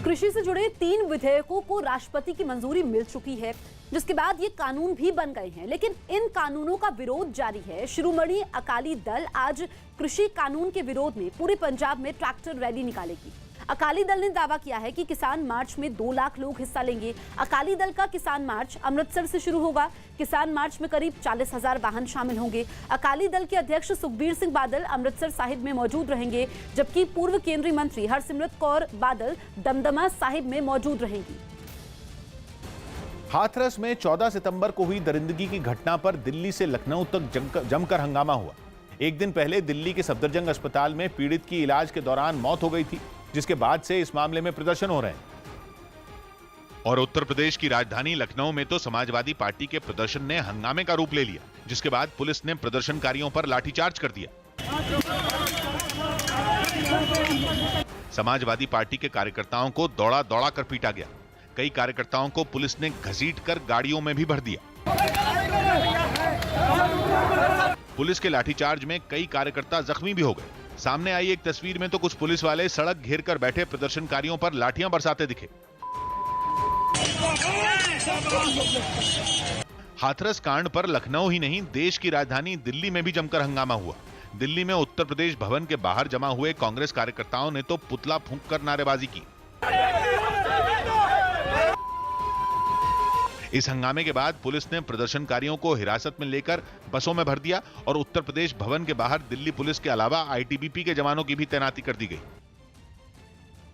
कृषि से जुड़े 3 विधेयकों को राष्ट्रपति की मंजूरी मिल चुकी है, जिसके बाद ये कानून भी बन गए हैं। लेकिन इन कानूनों का विरोध जारी है। शिरोमणि अकाली दल आज कृषि कानून के विरोध में पूरे पंजाब में ट्रैक्टर रैली निकालेगी। अकाली दल ने दावा किया है कि किसान मार्च में 2 लाख लोग हिस्सा लेंगे। अकाली दल का किसान मार्च अमृतसर से शुरू होगा। किसान मार्च में करीब 40,000 वाहन शामिल होंगे। अकाली दल के अध्यक्ष सुखबीर सिंह बादल अमृतसर साहिब में मौजूद रहेंगे, जबकि पूर्व केंद्रीय मंत्री हरसिमरत कौर बादल दमदमा साहिब में मौजूद रहेंगी। हाथरस में 14 सितंबर को हुई दरिंदगी की घटना पर दिल्ली से लखनऊ तक जमकर हंगामा हुआ। एक दिन पहले दिल्ली के सफदरजंग अस्पताल में पीड़ित की इलाज के दौरान मौत हो गई थी, जिसके बाद से इस मामले में प्रदर्शन हो रहे हैं। और उत्तर प्रदेश की राजधानी लखनऊ में तो समाजवादी पार्टी के प्रदर्शन ने हंगामे का रूप ले लिया, जिसके बाद पुलिस ने प्रदर्शनकारियों पर लाठीचार्ज कर दिया। समाजवादी पार्टी के कार्यकर्ताओं को दौड़ा दौड़ा कर पीटा गया। कई कार्यकर्ताओं को पुलिस ने घसीटकर गाड़ियों में भी भर दिया। पुलिस के लाठीचार्ज में कई कार्यकर्ता जख्मी भी हो गए। सामने आई एक तस्वीर में तो कुछ पुलिस वाले सड़क घेर कर बैठे प्रदर्शनकारियों पर लाठियां बरसाते दिखे। हाथरस कांड पर लखनऊ ही नहीं, देश की राजधानी दिल्ली में भी जमकर हंगामा हुआ। दिल्ली में उत्तर प्रदेश भवन के बाहर जमा हुए कांग्रेस कार्यकर्ताओं ने तो पुतला फूंककर नारेबाजी की। इस हंगामे के बाद पुलिस ने प्रदर्शनकारियों को हिरासत में लेकर बसों में भर दिया और उत्तर प्रदेश भवन के बाहर दिल्ली पुलिस के अलावा आईटीबीपी के जवानों की भी तैनाती कर दी गई।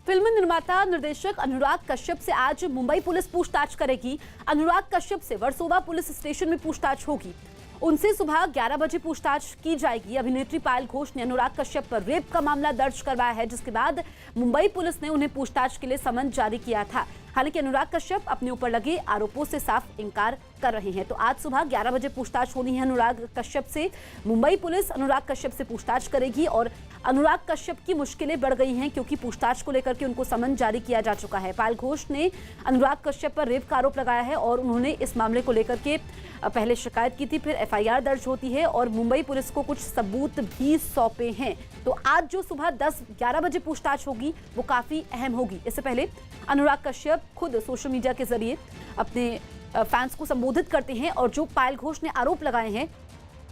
फिल्म निर्माता निर्देशक अनुराग कश्यप से आज मुंबई पुलिस पूछताछ करेगी। अनुराग कश्यप से वर्सोवा पुलिस स्टेशन में पूछताछ होगी। उनसे सुबह 11 बजे पूछताछ की जाएगी। अभिनेत्री पायल घोष ने अनुराग कश्यप पर रेप का मामला दर्ज करवाया है, जिसके बाद मुंबई पुलिस ने उन्हें पूछताछ के लिए समन जारी किया था। हालांकि अनुराग कश्यप अपने ऊपर लगे आरोपों से साफ इनकार कर रहे हैं। तो आज सुबह 11 बजे पूछताछ होनी है अनुराग कश्यप से। मुंबई पुलिस अनुराग कश्यप से पूछताछ करेगी और अनुराग कश्यप की मुश्किलें बढ़ गई हैं, क्योंकि पूछताछ को लेकर के उनको समन जारी किया जा चुका है। पायल घोष ने अनुराग कश्यप पर रेप का आरोप लगाया है और उन्होंने इस मामले को लेकर के पहले शिकायत की थी, फिर एफआईआर दर्ज होती है और मुंबई पुलिस को कुछ सबूत भी सौंपे हैं। तो आज जो सुबह 10-11 बजे पूछताछ होगी वो काफी अहम होगी। इससे पहले अनुराग कश्यप खुद सोशल मीडिया के जरिए अपने फैंस को संबोधित करते हैं और जो पायल घोष ने आरोप लगाए हैं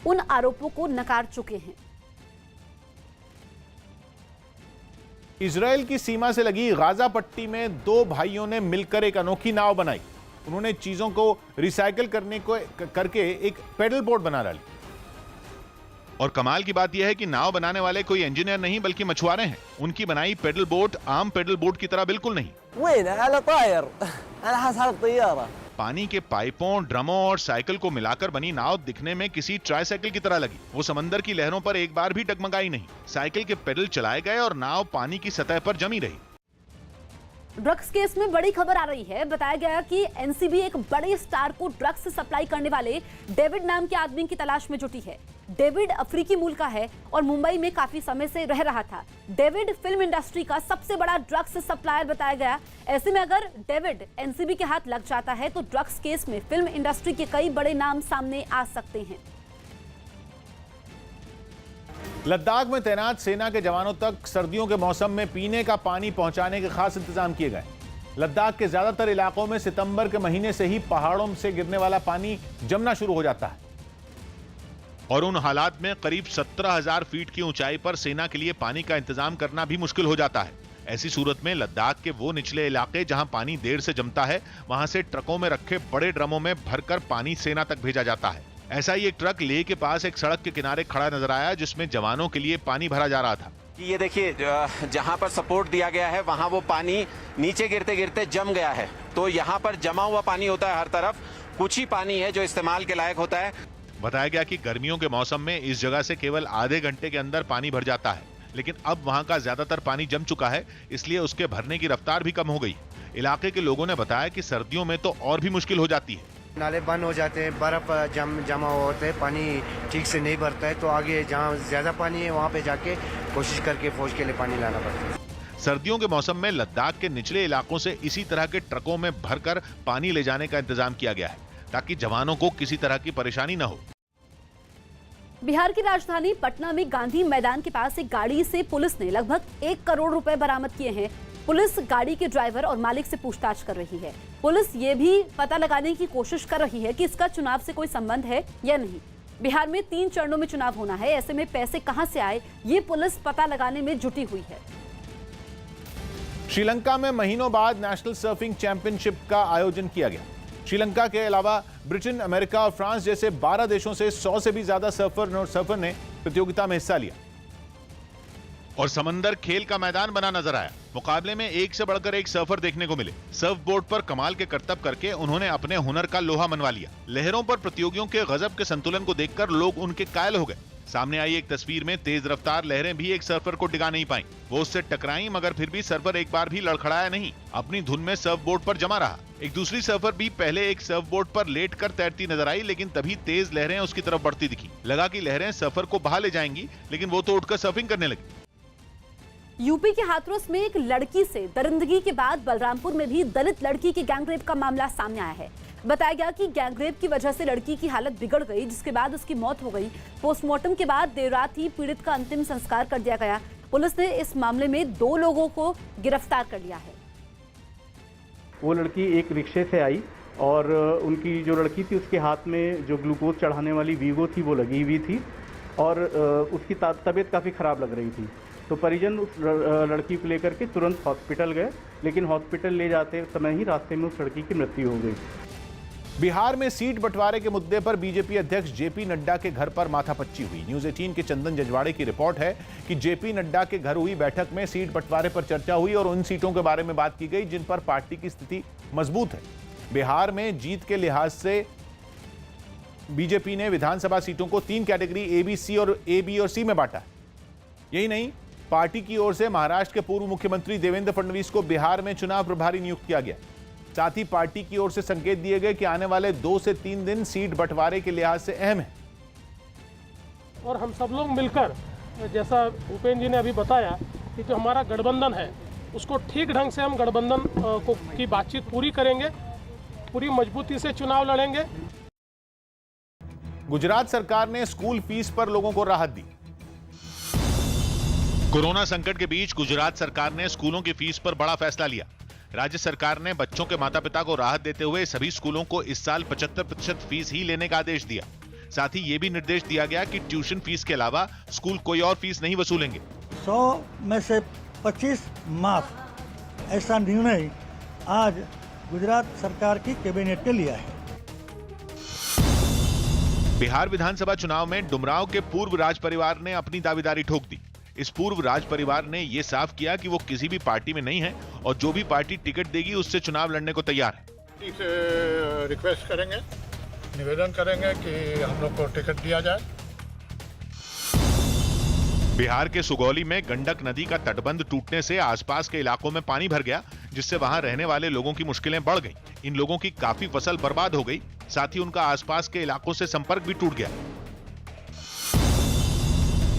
उन आरोपों को नकार चुके हैं। इजराइल की सीमा से लगी गाजा पट्टी में 2 भाइयों ने मिलकर एक अनोखी नाव बनाई। उन्होंने चीजों को रिसाइकिल करके एक पेडल बोट बना डाली। और कमाल की बात यह है कि नाव बनाने वाले कोई इंजीनियर नहीं बल्कि मछुआरे हैं। उनकी बनाई पेडल बोट आम पेडल बोट की तरह बिल्कुल नहीं। पानी के पाइपों, ड्रमों और साइकिल को मिलाकर बनी नाव दिखने में किसी ट्राइसाइकिल की तरह लगी। वो समंदर की लहरों पर एक बार भी डगमगाई नहीं। साइकिल के पेडल चलाए गए और नाव पानी की सतह पर जमी रही। ड्रग्स केस में बड़ी खबर आ रही है। बताया गया कि एनसीबी एक बड़े स्टार को ड्रग्स सप्लाई करने वाले डेविड नाम के आदमी की तलाश में जुटी है। डेविड अफ्रीकी मूल का है और मुंबई में काफी समय से रह रहा था। डेविड फिल्म इंडस्ट्री का सबसे बड़ा ड्रग्स सप्लायर बताया गया। ऐसे में अगर डेविड एनसीबी के हाथ लग जाता है तो ड्रग्स केस में फिल्म इंडस्ट्री के कई बड़े नाम सामने आ सकते हैं। लद्दाख में तैनात सेना के जवानों तक सर्दियों के मौसम में पीने का पानी पहुंचाने के खास इंतजाम किए गए। लद्दाख के ज्यादातर इलाकों में सितंबर के महीने से ही पहाड़ों से गिरने वाला पानी जमना शुरू हो जाता है और उन हालात में करीब 17,000 फीट की ऊंचाई पर सेना के लिए पानी का इंतजाम करना भी मुश्किल हो जाता है। ऐसी सूरत में लद्दाख के वो निचले इलाके जहां पानी देर से जमता है, वहां से ट्रकों में रखे बड़े ड्रमों में भरकर पानी सेना तक भेजा जाता है। ऐसा ही एक ट्रक लेह के पास एक सड़क के किनारे खड़ा नजर आया, जिसमें जवानों के लिए पानी भरा जा रहा था। ये देखिए, जहां पर सपोर्ट दिया गया है वहां वो पानी नीचे गिरते गिरते जम गया है। तो यहाँ पर जमा हुआ पानी होता है हर तरफ, कुछ ही पानी है जो इस्तेमाल के लायक होता है। बताया गया कि गर्मियों के मौसम में इस जगह से केवल आधे घंटे के अंदर पानी भर जाता है, लेकिन अब वहां का ज्यादातर पानी जम चुका है, इसलिए उसके भरने की रफ्तार भी कम हो गई। इलाके के लोगों ने बताया कि सर्दियों में तो और भी मुश्किल हो जाती है। नाले बंद हो जाते हैं, बर्फ जमा होते हैं, पानी ठीक से नहीं भरता है, तो आगे जहाँ ज्यादा पानी है वहाँ पे जाके कोशिश करके फौज के लिए पानी लाना पड़ता है। सर्दियों के मौसम में लद्दाख के निचले इलाकों से इसी तरह के ट्रकों में भरकर पानी ले जाने का इंतजाम किया गया है, ताकि जवानों को किसी तरह की परेशानी न हो। बिहार की राजधानी पटना में गांधी मैदान के पास एक गाड़ी से पुलिस ने लगभग 1 करोड़ रुपए बरामद किए हैं। पुलिस गाड़ी के ड्राइवर और मालिक से पूछताछ कर रही है। पुलिस ये भी पता लगाने की कोशिश कर रही है कि इसका चुनाव से कोई संबंध है या नहीं। बिहार में 3 चरणों में चुनाव होना है, ऐसे में पैसे कहां से आए ये पुलिस पता लगाने में जुटी हुई है। श्रीलंका में महीनों बाद नेशनल सर्फिंग चैंपियनशिप का आयोजन किया गया। श्रीलंका के अलावा ब्रिटेन, अमेरिका और फ्रांस जैसे 12 देशों से 100 से भी ज्यादा सर्फर ने प्रतियोगिता में हिस्सा लिया और समंदर खेल का मैदान बना नजर आया। मुकाबले में एक से बढ़कर एक सर्फर देखने को मिले। सर्फ बोर्ड पर कमाल के करतब करके उन्होंने अपने हुनर का लोहा मनवा लिया। लहरों पर प्रतियोगियों के गजब के संतुलन को देखकर लोग उनके कायल हो गए। सामने आई एक तस्वीर में तेज रफ्तार लहरें भी एक सर्फर को डिगा नहीं पाई। वो उससे टकराई, मगर फिर भी सर्फर एक बार भी लड़खड़ाया नहीं, अपनी धुन में सर्फ बोर्ड पर जमा रहा। एक दूसरी सर्फर भी पहले एक सर्फ बोर्ड पर लेट कर तैरती नजर आई, लेकिन तभी तेज लहरें उसकी तरफ बढ़ती दिखी। लगा कि लहरें सर्फर को बहा ले जाएंगी, लेकिन वो तो उठकर सर्फिंग करने लगी। यूपी के हाथरस में एक लड़की से दरिंदगी के बाद बलरामपुर में भी दलित लड़की की गैंगरेप का मामला सामने आया है। बताया गया कि गैंगरेप की वजह से लड़की की हालत बिगड़ गई, जिसके बाद उसकी मौत हो गई। पोस्टमार्टम के बाद देर रात ही पीड़ित का अंतिम संस्कार कर दिया गया। पुलिस ने इस मामले में 2 लोगों को गिरफ्तार कर लिया है। वो लड़की एक रिक्शे से आई और उनकी जो लड़की थी उसके हाथ में जो ग्लूकोज चढ़ाने वाली वीगो थी वो लगी हुई थी और उसकी तबीयत काफ़ी ख़राब लग रही थी। तो परिजन उस लड़की को लेकर के तुरंत हॉस्पिटल गए, लेकिन हॉस्पिटल ले जाते समय ही रास्ते में उस लड़की की मृत्यु हो गई। बिहार में सीट बंटवारे के मुद्दे पर बीजेपी अध्यक्ष जेपी नड्डा के घर पर माथापच्ची हुई। न्यूज़ 18 के चंदन जजवाड़े की रिपोर्ट है कि जेपी नड्डा के घर हुई बैठक में सीट बंटवारे पर चर्चा हुई और उन सीटों के बारे में बात की गई जिन पर पार्टी की स्थिति मजबूत है। बिहार में जीत के लिहाज से बीजेपी ने विधानसभा सीटों को 3 कैटेगरी ए, बी और सी में बांटा। यही नहीं, पार्टी की ओर से महाराष्ट्र के पूर्व मुख्यमंत्री देवेंद्र फडणवीस को बिहार में चुनाव प्रभारी नियुक्त किया गया। साथ ही पार्टी की ओर से संकेत दिए गए कि आने वाले 2 से 3 दिन सीट बंटवारे के लिहाज से अहम है। और हम सब लोग मिलकर, जैसा भूपेंद्र जी ने अभी बताया कि जो हमारा गठबंधन है उसको ठीक ढंग से हम गठबंधन की बातचीत पूरी करेंगे, पूरी मजबूती से चुनाव लड़ेंगे। गुजरात सरकार ने स्कूल फीस पर लोगों को राहत दी। कोरोना संकट के बीच गुजरात सरकार ने स्कूलों की फीस पर बड़ा फैसला लिया। राज्य सरकार ने बच्चों के माता पिता को राहत देते हुए सभी स्कूलों को इस साल 75% फीस ही लेने का आदेश दिया। साथ ही ये भी निर्देश दिया गया कि ट्यूशन फीस के अलावा स्कूल कोई और फीस नहीं वसूलेंगे। 100 में से 25 माफ, ऐसा निर्णय आज गुजरात सरकार की कैबिनेट ने लिया है। बिहार विधानसभा चुनाव में डुमरांव के पूर्व राज परिवार ने अपनी दावेदारी ठोक दी। इस पूर्व राज परिवार ने यह साफ किया कि वो किसी भी पार्टी में नहीं है और जो भी पार्टी टिकट देगी उससे चुनाव लड़ने को तैयार है। रिक्वेस्ट करेंगे, निवेदन करेंगे कि हम लोग को टिकट दिया जाए। बिहार के सुगौली में गंडक नदी का तटबंध टूटने से आसपास के इलाकों में पानी भर गया, जिससे वहां रहने वाले लोगों की मुश्किलें बढ़ गईं। इन लोगों की काफी फसल बर्बाद हो गई, साथ ही उनका आसपास के इलाकों से संपर्क भी टूट गया।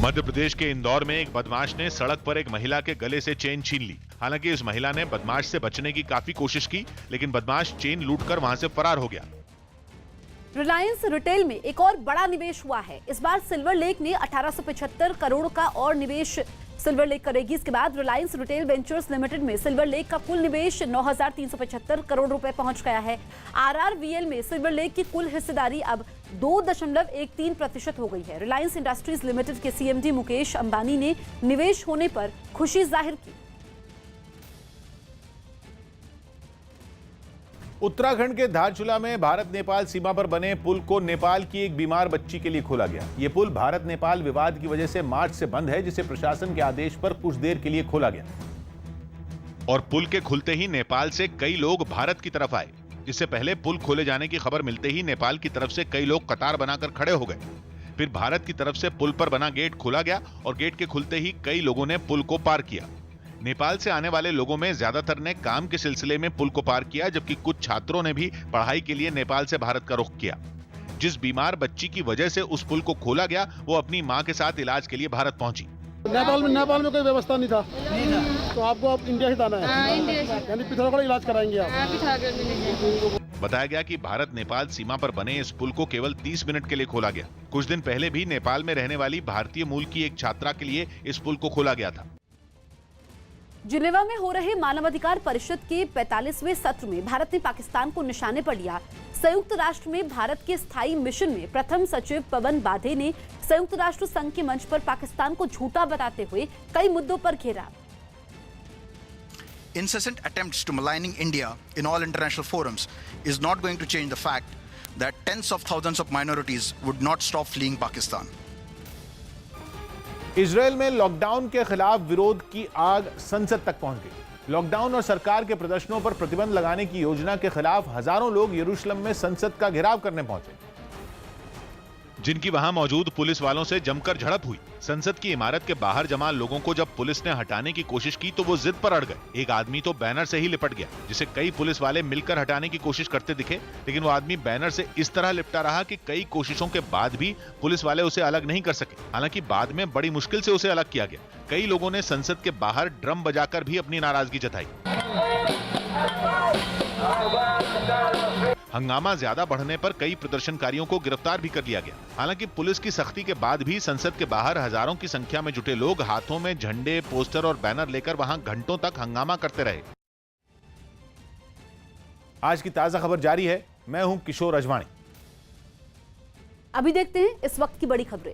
मध्य प्रदेश के इंदौर में एक बदमाश ने सड़क पर एक महिला के गले से चेन छीन ली। हालांकि इस महिला ने बदमाश से बचने की काफी कोशिश की, लेकिन बदमाश चेन लूटकर वहां से फरार हो गया। रिलायंस रिटेल में एक और बड़ा निवेश हुआ है। इस बार सिल्वर लेक ने 1875 करोड़ का और निवेश सिल्वर लेक करेगी। इसके बाद रिलायंस रिटेल वेंचर्स लिमिटेड में सिल्वर लेक का कुल निवेश 9,375 करोड़ रुपए पहुंच गया है। RRVL में सिल्वर लेक की कुल हिस्सेदारी अब 2.13% हो गई है। रिलायंस इंडस्ट्रीज लिमिटेड के CMD मुकेश अंबानी ने निवेश होने पर खुशी जाहिर की। उत्तराखंड के धारचूला में भारत नेपाल सीमा पर बने पुल को नेपाल की एक बीमार बच्ची के लिए खोला गया। यह पुल भारत नेपाल विवाद की वजह से मार्च से बंद है, जिसे प्रशासन के आदेश पर कुछ देर के लिए खोला गया। और पुल के खुलते ही नेपाल से कई लोग भारत की तरफ आए। इससे पहले पुल खोले जाने की खबर मिलते ही नेपाल की तरफ से कई लोग कतार बनाकर खड़े हो गए। फिर भारत की तरफ से पुल पर बना गेट खोला गया और गेट के खुलते ही कई लोगों ने पुल को पार किया। नेपाल से आने वाले लोगों में ज्यादातर ने काम के सिलसिले में पुल को पार किया, जबकि कुछ छात्रों ने भी पढ़ाई के लिए नेपाल से भारत का रुख किया। जिस बीमार बच्ची की वजह से उस पुल को खोला गया, वो अपनी मां के साथ इलाज के लिए भारत पहुंची। नेपाल में कोई व्यवस्था नहीं था, तो आपको अब इंडिया से जाना है, यानी पिथौरागढ़ इलाज कराएंगे आप। बताया गया कि भारत नेपाल सीमा पर बने इस पुल को केवल 30 मिनट के लिए खोला गया। कुछ दिन पहले भी नेपाल में रहने वाली भारतीय मूल की एक छात्रा के लिए इस पुल को खोला गया था। जिनेवा में हो रहे मानवाधिकार परिषद के 45वें सत्र में भारत ने पाकिस्तान को निशाने पर लिया। संयुक्त राष्ट्र में भारत के स्थायी मिशन में प्रथम सचिव पवन बाधे ने संयुक्त राष्ट्र संघ के मंच पर पाकिस्तान को झूठा बताते हुए कई मुद्दों पर घेरा। Incessant attempts to maligning India in all international forums is not going to change the fact that tens of thousands of minorities would not stop fleeing Pakistan. Israel में लॉकडाउन के खिलाफ विरोध की आग संसद तक पहुंच गई। लॉकडाउन और सरकार के प्रदर्शनों पर प्रतिबंध लगाने की योजना के खिलाफ हजारों लोग यरूशलेम में संसद का घेराव करने पहुंचे, जिनकी वहां मौजूद पुलिस वालों से जमकर झड़प हुई। संसद की इमारत के बाहर जमा लोगों को जब पुलिस ने हटाने की कोशिश की तो वो जिद पर अड़ गए। एक आदमी तो बैनर से ही लिपट गया, जिसे कई पुलिस वाले मिलकर हटाने की कोशिश करते दिखे, लेकिन वो आदमी बैनर से इस तरह लिपटा रहा कि कई कोशिशों के बाद भी पुलिस वाले उसे अलग नहीं कर सके। हालांकि बाद में बड़ी मुश्किल से उसे अलग किया गया। कई लोगों ने संसद के बाहर ड्रम बजाकर भी अपनी नाराजगी जताई। हंगामा ज्यादा बढ़ने पर कई प्रदर्शनकारियों को गिरफ्तार भी कर लिया गया। हालांकि पुलिस की सख्ती के बाद भी संसद के बाहर हजारों की संख्या में जुटे लोग हाथों में झंडे, पोस्टर और बैनर लेकर वहां घंटों तक हंगामा करते रहे। आज की ताजा खबर जारी है। मैं हूं किशोर अजवाणी। अभी देखते हैं इस वक्त की बड़ी खबरें।